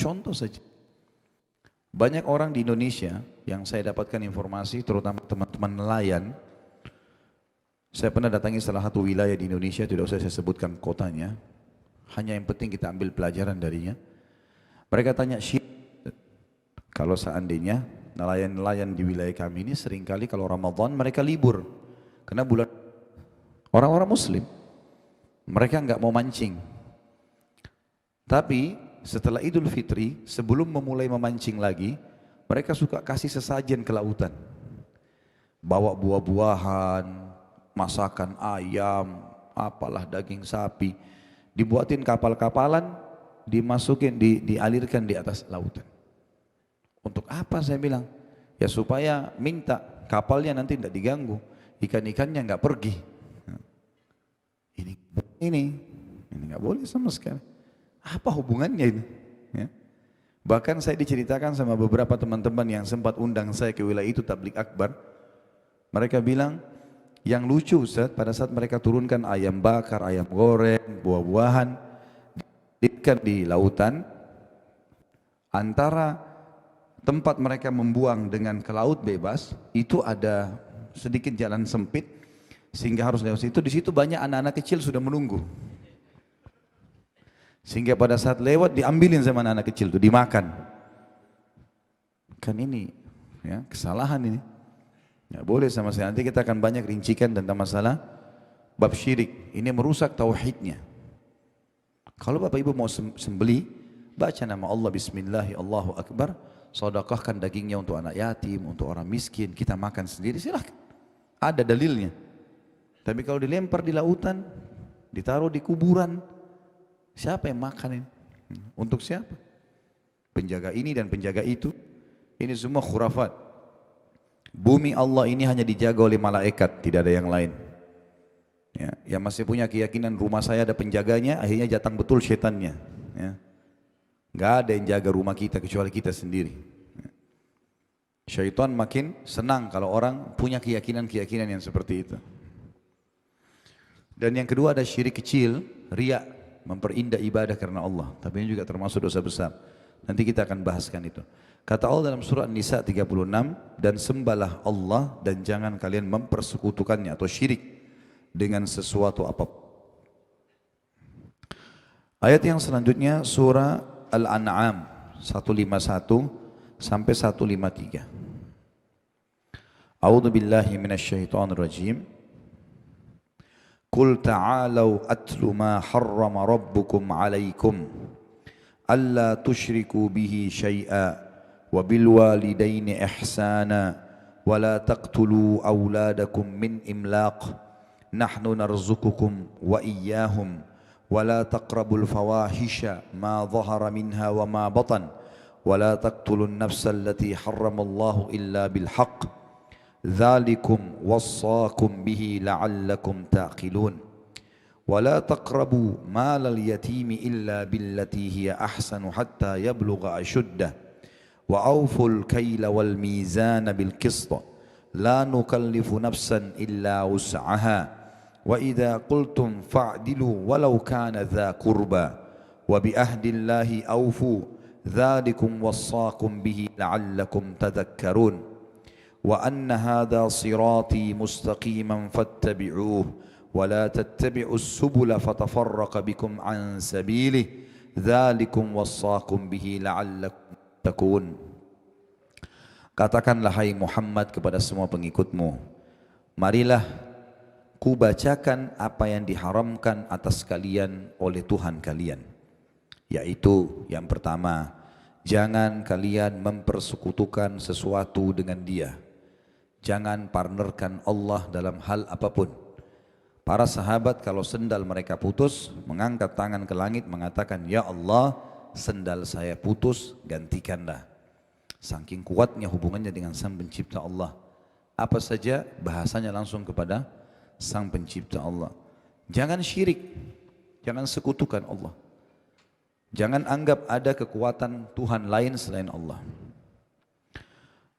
contoh saja. Banyak orang di Indonesia yang saya dapatkan informasi, terutama teman-teman nelayan. Saya pernah datangi salah satu wilayah di Indonesia, tidak usah saya sebutkan kotanya. Hanya yang penting kita ambil pelajaran darinya. Mereka tanya, kalau seandainya nelayan-nelayan di wilayah kami ini seringkali kalau Ramadan mereka libur. Karena bulan orang-orang Muslim, mereka nggak mau mancing. Tapi setelah Idul Fitri, sebelum memulai memancing lagi, mereka suka kasih sesajen ke lautan. Bawa buah-buahan, masakan ayam, apalah daging sapi, dibuatin kapal-kapalan, dimasukin, dialirkan di atas lautan. Untuk apa saya bilang? Ya supaya minta kapalnya nanti tidak diganggu, ikan-ikannya nggak pergi. Ini nggak boleh sama sekali. Apa hubungannya ini? Ya. Bahkan saya diceritakan sama beberapa teman-teman yang sempat undang saya ke wilayah itu tablik akbar. Mereka bilang, yang lucu Ustaz, pada saat mereka turunkan ayam bakar, ayam goreng, buah-buahan, di lautan, antara tempat mereka membuang dengan ke laut bebas, itu ada sedikit jalan sempit, sehingga harus lewat situ. Di situ banyak anak-anak kecil sudah menunggu. Sehingga pada saat lewat diambilin sama anak-anak kecil itu, dimakan. Kan ini ya, kesalahan ini. Ya, boleh sama saya. Nanti kita akan banyak rincikan tentang masalah bab syirik. Ini merusak tauhidnya. Kalau Bapak Ibu mau sembeli, baca nama Allah, Bismillah, Allahu Akbar, sedekahkan dagingnya untuk anak yatim, untuk orang miskin, kita makan sendiri, silahkan. Ada dalilnya. Tapi kalau dilempar di lautan, ditaruh di kuburan, siapa yang makan ini? Untuk siapa? Penjaga ini dan penjaga itu. Ini semua khurafat. Bumi Allah ini hanya dijaga oleh malaikat, tidak ada yang lain. Ya, yang masih punya keyakinan rumah saya ada penjaganya, akhirnya datang betul setannya. Ya. Gak ada yang jaga rumah kita kecuali kita sendiri. Ya. Syaitan makin senang kalau orang punya keyakinan-keyakinan yang seperti itu. Dan yang kedua ada syirik kecil, riya, memperindah ibadah karena Allah. Tapi ini juga termasuk dosa besar. Nanti kita akan bahaskan itu. Kata Allah dalam surah An-Nisa 36, dan sembahlah Allah dan jangan kalian mempersekutukannya atau syirik dengan sesuatu apapun. Ayat yang selanjutnya surah Al-An'am 151 sampai 153. A'udzu billahi minasyaitonir rajim. Qul ta'alau atlu ma harrama rabbukum 'alaikum alla tusyriku bihi syai'a wa bil walidaini ihsana wa la taqtulu auladakum min imlaq nahnu narzuqukum wa iyyahum wa la taqrabul fawahisha ma dhahara minha wa ma batan wa la taqtulun nafsa allati harramallahu illa bil haqq dzalikum wassaakum bihi la'allakum taqilun wa la taqrabu malal yatimi illa billati hiya ahsanu hatta yablugha ashuddah wa awful kayla wal mizana bil qist la nukallifu nafsan illa wus'aha wa idza qultum fa'dilu walau kana dza qurba wa bi ahdillahi awfu dzalikum wassaakum bihi la'allakum tadhakkarun wa anna hadha sirati mustaqiman fattabi'uhu wa la tattabi'us subula fatafarraqa bikum an sabilihi dzalikum wassaakum bihi la'allakum tattaqun. Katakanlah hai Muhammad kepada semua pengikutmu, marilah ku bacakan apa yang diharamkan atas kalian oleh Tuhan kalian, yaitu yang pertama, jangan kalian mempersekutukan sesuatu dengan Dia, jangan partnerkan Allah dalam hal apapun. Para sahabat kalau sendal mereka putus, mengangkat tangan ke langit mengatakan, ya Allah, sendal saya putus, gantikanlah. Saking kuatnya hubungannya dengan Sang Pencipta Allah. Apa saja bahasanya langsung kepada Sang Pencipta Allah. Jangan syirik, jangan sekutukan Allah. Jangan anggap ada kekuatan Tuhan lain selain Allah.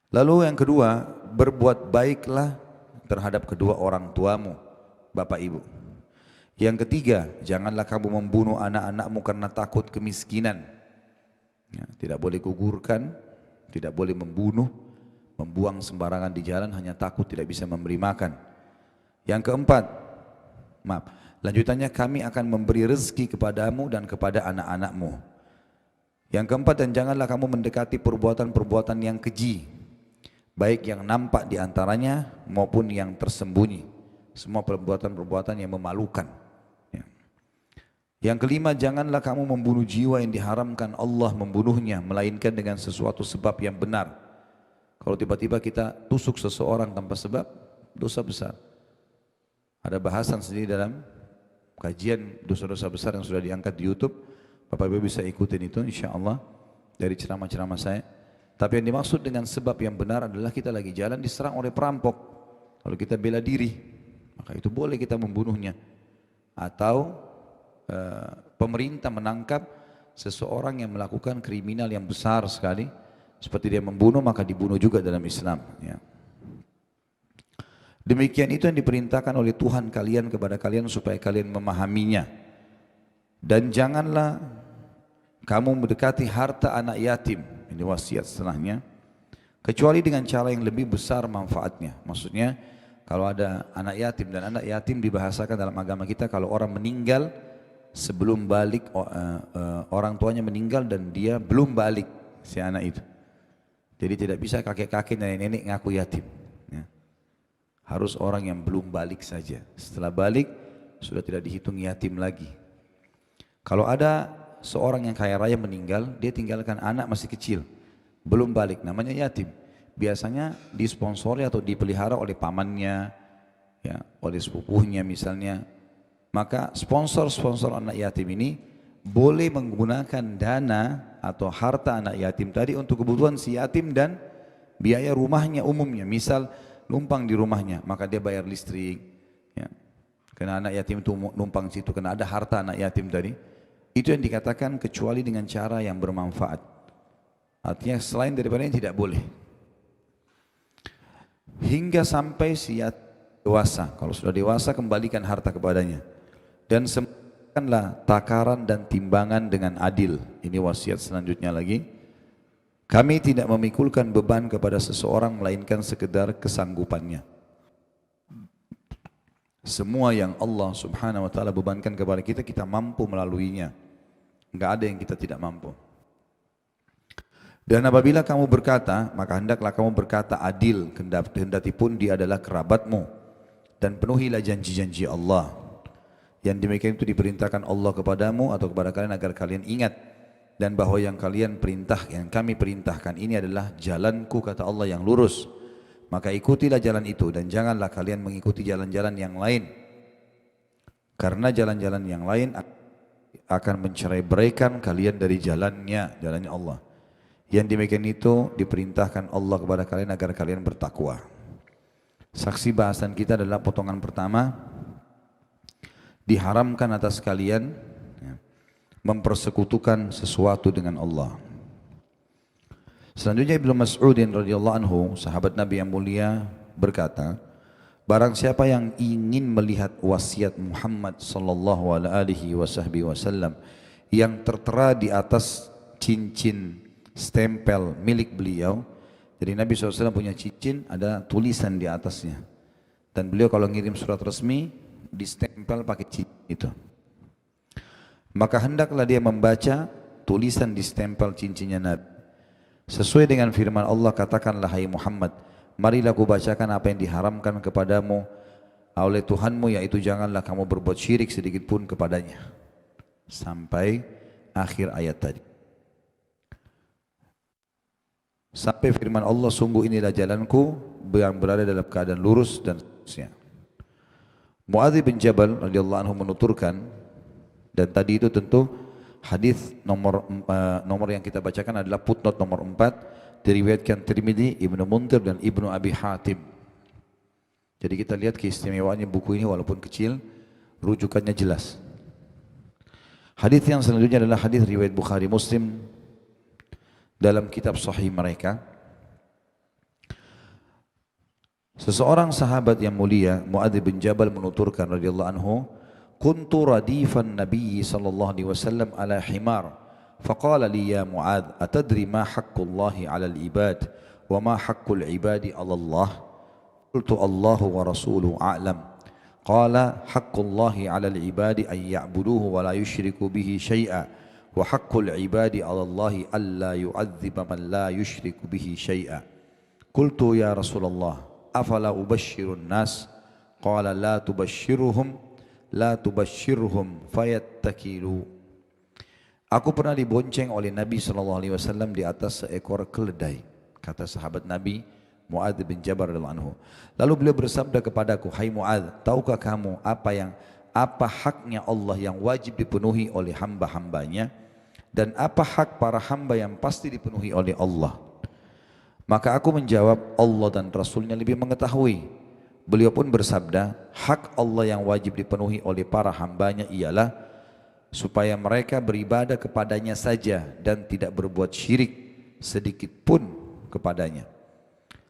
Lalu yang kedua, berbuat baiklah terhadap kedua orang tuamu, bapak ibu. Yang ketiga, janganlah kamu membunuh anak-anakmu karena takut kemiskinan. Ya, tidak boleh gugurkan, tidak boleh membunuh, membuang sembarangan di jalan hanya takut tidak bisa memberi makan. Yang keempat, lanjutannya kami akan memberi rezeki kepadamu dan kepada anak-anakmu. Yang keempat, dan janganlah kamu mendekati perbuatan-perbuatan yang keji, baik yang nampak di antaranya maupun yang tersembunyi. Semua perbuatan-perbuatan yang memalukan. Ya. Yang kelima, janganlah kamu membunuh jiwa yang diharamkan Allah membunuhnya, melainkan dengan sesuatu sebab yang benar. Kalau tiba-tiba kita tusuk seseorang tanpa sebab, dosa besar. Ada bahasan sendiri dalam kajian dosa-dosa besar yang sudah diangkat di YouTube. Bapak Ibu bisa ikutin itu insyaAllah dari ceramah-ceramah saya. Tapi yang dimaksud dengan sebab yang benar adalah kita lagi jalan diserang oleh perampok. Kalau kita bela diri, maka itu boleh kita membunuhnya. Atau pemerintah menangkap seseorang yang melakukan kriminal yang besar sekali, seperti dia membunuh, maka dibunuh juga dalam Islam. Ya. Demikian itu yang diperintahkan oleh Tuhan kalian kepada kalian supaya kalian memahaminya. Dan janganlah kamu mendekati harta anak yatim, ini wasiat setelahnya, kecuali dengan cara yang lebih besar manfaatnya. Maksudnya kalau ada anak yatim, dan anak yatim dibahasakan dalam agama kita kalau orang meninggal sebelum balik, orang tuanya meninggal dan dia belum balik si anak itu. Jadi tidak bisa kakek-kakek dan nenek ngaku yatim. Ya. Harus orang yang belum balik saja. Setelah balik sudah tidak dihitung yatim lagi. Kalau ada seorang yang kaya raya meninggal, dia tinggalkan anak masih kecil, belum balik, namanya yatim. Biasanya disponsori atau dipelihara oleh pamannya, ya, oleh sepupunya misalnya. Maka sponsor-sponsor anak yatim ini boleh menggunakan dana atau harta anak yatim tadi untuk kebutuhan si yatim dan biaya rumahnya umumnya. Misal numpang di rumahnya, maka dia bayar listrik, ya. Karena anak yatim itu numpang situ, karena ada harta anak yatim tadi. Itu yang dikatakan kecuali dengan cara yang bermanfaat. Artinya selain daripada yang tidak boleh. Hingga sampai si yatim dewasa. Kalau sudah dewasa kembalikan harta kepadanya. Dan sempurnakanlah takaran dan timbangan dengan adil. Ini wasiat selanjutnya lagi. Kami tidak memikulkan beban kepada seseorang melainkan sekedar kesanggupannya. Semua yang Allah subhanahu wa ta'ala bebankan kepada kita, kita mampu melaluinya. Enggak ada yang kita tidak mampu. Dan apabila kamu berkata, maka hendaklah kamu berkata adil, kendati pun dia adalah kerabatmu. Dan penuhilah janji-janji Allah. Yang demikian itu diperintahkan Allah kepadamu atau kepada kalian agar kalian ingat. Dan bahwa yang kami perintahkan ini adalah jalanku, kata Allah, yang lurus. Maka ikutilah jalan itu dan janganlah kalian mengikuti jalan-jalan yang lain. Karena jalan-jalan yang lain akan mencerai-beraikan kalian dari jalannya Allah. Yang demikian itu diperintahkan Allah kepada kalian agar kalian bertakwa. Saksi bahasan kita adalah potongan pertama. Diharamkan atas kalian mempersekutukan sesuatu dengan Allah. Selanjutnya Ibnu Mas'udin radhiyallahu anhu, sahabat Nabi yang mulia, berkata, barang siapa yang ingin melihat wasiat Muhammad sallallahu alaihi wasallam yang tertera di atas cincin stempel milik beliau. Jadi Nabi SAW punya cincin, ada tulisan di atasnya. Dan beliau kalau ngirim surat resmi, distempel pakai cincin itu. Maka hendaklah dia membaca tulisan di stempel cincinnya Nabi. Sesuai dengan firman Allah, katakanlah hai Muhammad, marilah ku bacakan apa yang diharamkan kepadamu oleh Tuhanmu, yaitu janganlah kamu berbuat syirik sedikit pun kepadanya. Sampai akhir ayat tadi. Sampai firman Allah, sungguh inilah jalanku yang berada dalam keadaan lurus dan seterusnya. Muadz bin Jabal radhiyallahu anhu menuturkan, dan tadi itu tentu hadis nomor yang kita bacakan adalah footnote nomor 4, diriwayatkan Tirmidzi, Ibnu Munzir dan Ibnu Abi Hatim. Jadi kita lihat keistimewaannya buku ini walaupun kecil, rujukannya jelas. Hadis yang selanjutnya adalah hadis riwayat Bukhari Muslim dalam kitab sahih mereka. Seseorang sahabat yang mulia, Muadz bin Jabal, menuturkan radhiyallahu anhu, kuntu radifan Nabi sallallahu alaihi wasallam ala himar faqala li ya Mu'adz atadri ma haqqullahi 'alal ibad wa ma haqqul ibadi 'ala Allah? Qultu Allahu wa rasuluhu a'lam. Qala haqqullahi 'alal ibadi an ya'buduhu wa la yusyriku bihi syai'a wa haqqul ibadi 'ala Allahi alla yu'adziba man la yusyriku bihi syai'a. Qultu ya Rasulullah afala ubashshirun nas? Qala la tubashshirhum fayattakilu. Aku pernah dibonceng oleh Nabi SAW di atas seekor keledai, kata sahabat Nabi Mu'adz bin Jabal radhiyallahu anhu. Lalu beliau bersabda kepadaku, hai Mu'adz, tahukah kamu apa haknya Allah yang wajib dipenuhi oleh hamba-hambanya, dan apa hak para hamba yang pasti dipenuhi oleh Allah? Maka aku menjawab, Allah dan Rasulnya lebih mengetahui. Beliau pun bersabda, hak Allah yang wajib dipenuhi oleh para hambanya ialah supaya mereka beribadah kepadanya saja dan tidak berbuat syirik sedikit pun kepadanya.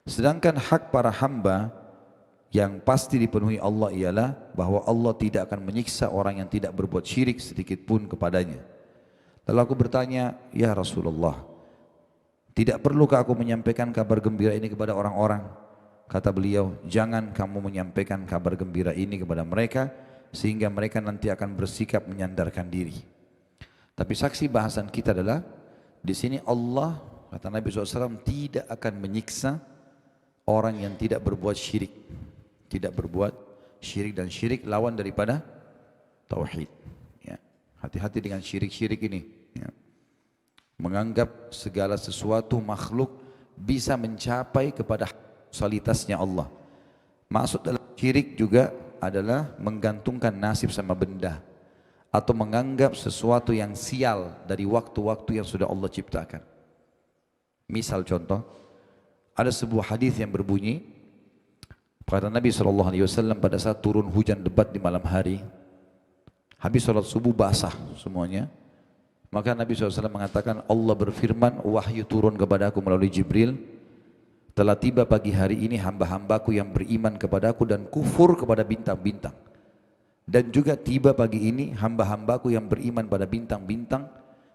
Sedangkan hak para hamba yang pasti dipenuhi Allah ialah bahwa Allah tidak akan menyiksa orang yang tidak berbuat syirik sedikit pun kepadanya. Lalu aku bertanya, ya Rasulullah, tidak perlukah aku menyampaikan kabar gembira ini kepada orang-orang? Kata beliau, jangan kamu menyampaikan kabar gembira ini kepada mereka sehingga mereka nanti akan bersikap menyandarkan diri. Tapi saksi bahasan kita adalah di sini Allah, kata Nabi SAW, tidak akan menyiksa orang yang tidak berbuat syirik. Tidak berbuat syirik, dan syirik lawan daripada tauhid. Ya. Hati-hati dengan syirik-syirik ini. Ya. Menganggap segala sesuatu makhluk bisa mencapai kepada kualitasnya Allah. Maksud dalam syirik juga adalah menggantungkan nasib sama benda, atau menganggap sesuatu yang sial dari waktu-waktu yang sudah Allah ciptakan. Misal contoh, ada sebuah hadis yang berbunyi, kata Nabi SAW pada saat turun hujan lebat di malam hari, habis sholat subuh basah semuanya, maka Nabi SAW mengatakan, Allah berfirman, wahyu turun kepada aku melalui Jibril, telah tiba pagi hari ini hamba-hambaku yang beriman kepadaku dan kufur kepada bintang-bintang. Dan juga tiba pagi ini hamba-hambaku yang beriman pada bintang-bintang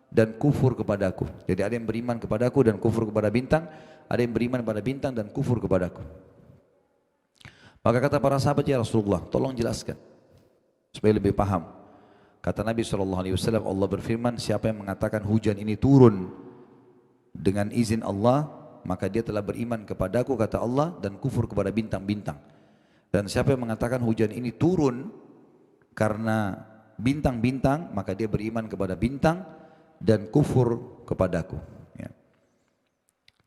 dan kufur kepadaku. Jadi ada yang beriman kepadaku dan kufur kepada bintang, ada yang beriman pada bintang dan kufur kepadaku. Maka kata para sahabat, ya Rasulullah, tolong jelaskan supaya lebih paham. Kata Nabi SAW, Allah berfirman, siapa yang mengatakan hujan ini turun dengan izin Allah, maka dia telah beriman kepadaku, kata Allah, dan kufur kepada bintang-bintang. Dan siapa yang mengatakan hujan ini turun karena bintang-bintang, maka dia beriman kepada bintang dan kufur kepadaku. Ya.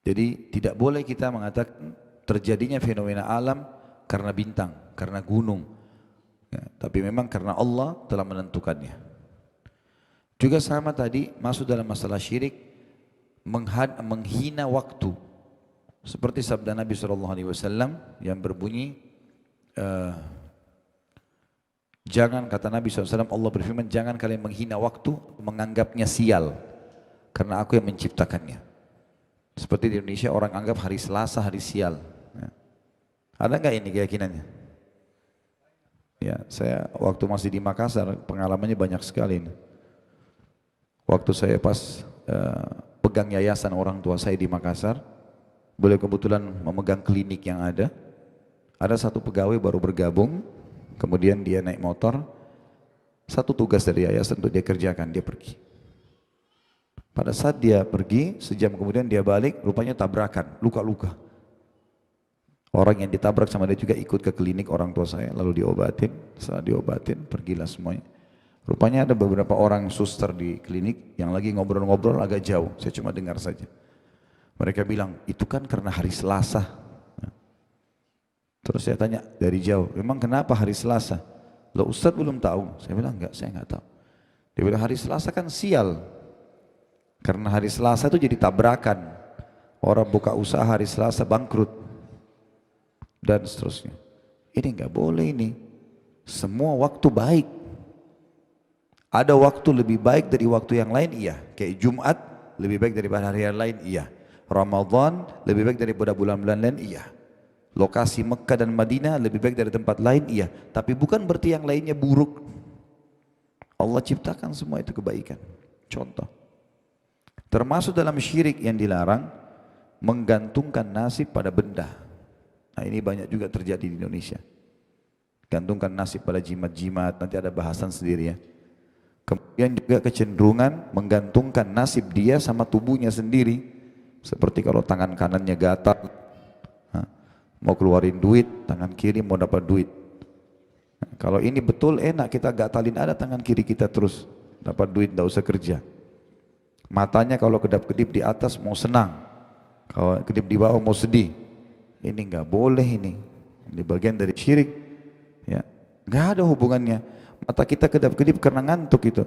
Jadi tidak boleh kita mengatakan terjadinya fenomena alam karena bintang, karena gunung. Ya, tapi memang karena Allah telah menentukannya. Juga sama tadi masuk dalam masalah syirik, menghina waktu, seperti sabda Nabi SAW yang berbunyi, jangan, kata Nabi SAW, Allah berfirman, jangan kalian menghina waktu, menganggapnya sial, karena aku yang menciptakannya. Seperti di Indonesia orang anggap hari Selasa hari sial. Ya. Ada nggak ini keyakinannya? Ya, saya waktu masih di Makassar pengalamannya banyak sekali ini. Waktu saya pas pegang yayasan orang tua saya di Makassar, beliau kebetulan memegang klinik yang ada satu pegawai baru bergabung, kemudian dia naik motor, satu tugas dari yayasan untuk dia kerjakan, dia pergi. Pada saat dia pergi, sejam kemudian dia balik, rupanya tabrakan, luka-luka. Orang yang ditabrak sama dia juga ikut ke klinik orang tua saya, lalu diobatin, setelah diobatin, pergilah semuanya. Rupanya ada beberapa orang suster di klinik yang lagi ngobrol-ngobrol agak jauh, saya cuma dengar saja. Mereka bilang, itu kan karena hari Selasa. Terus saya tanya dari jauh, memang kenapa hari Selasa? Loh, Ustadz belum tahu. Saya bilang, enggak, saya enggak tahu. Dia bilang, hari Selasa kan sial. Karena hari Selasa itu jadi tabrakan. Orang buka usaha hari Selasa bangkrut. Dan seterusnya. Ini enggak boleh ini. Semua waktu baik. Ada waktu lebih baik dari waktu yang lain, iya. Kayak Jumat lebih baik daripada hari yang lain, iya. Ramadan lebih baik daripada bulan-bulan lain, iya. Lokasi Mekah dan Madinah lebih baik dari tempat lain, iya. Tapi bukan berarti yang lainnya buruk. Allah ciptakan semua itu kebaikan. Contoh. Termasuk dalam syirik yang dilarang, menggantungkan nasib pada benda. Nah ini banyak juga terjadi di Indonesia. Gantungkan nasib pada jimat-jimat, nanti ada bahasan sendiri ya. Kemudian juga kecenderungan menggantungkan nasib dia sama tubuhnya sendiri. Seperti kalau tangan kanannya gatal, mau keluarin duit, tangan kiri mau dapat duit. Nah, kalau ini betul enak, kita gatalin ada tangan kiri kita terus, dapat duit, tidak usah kerja. Matanya kalau kedap-kedip di atas mau senang, kalau kedip di bawah mau sedih. Ini nggak boleh ini bagian dari syirik. Ya, nggak ada hubungannya. Mata kita kedap-kedip karena ngantuk itu.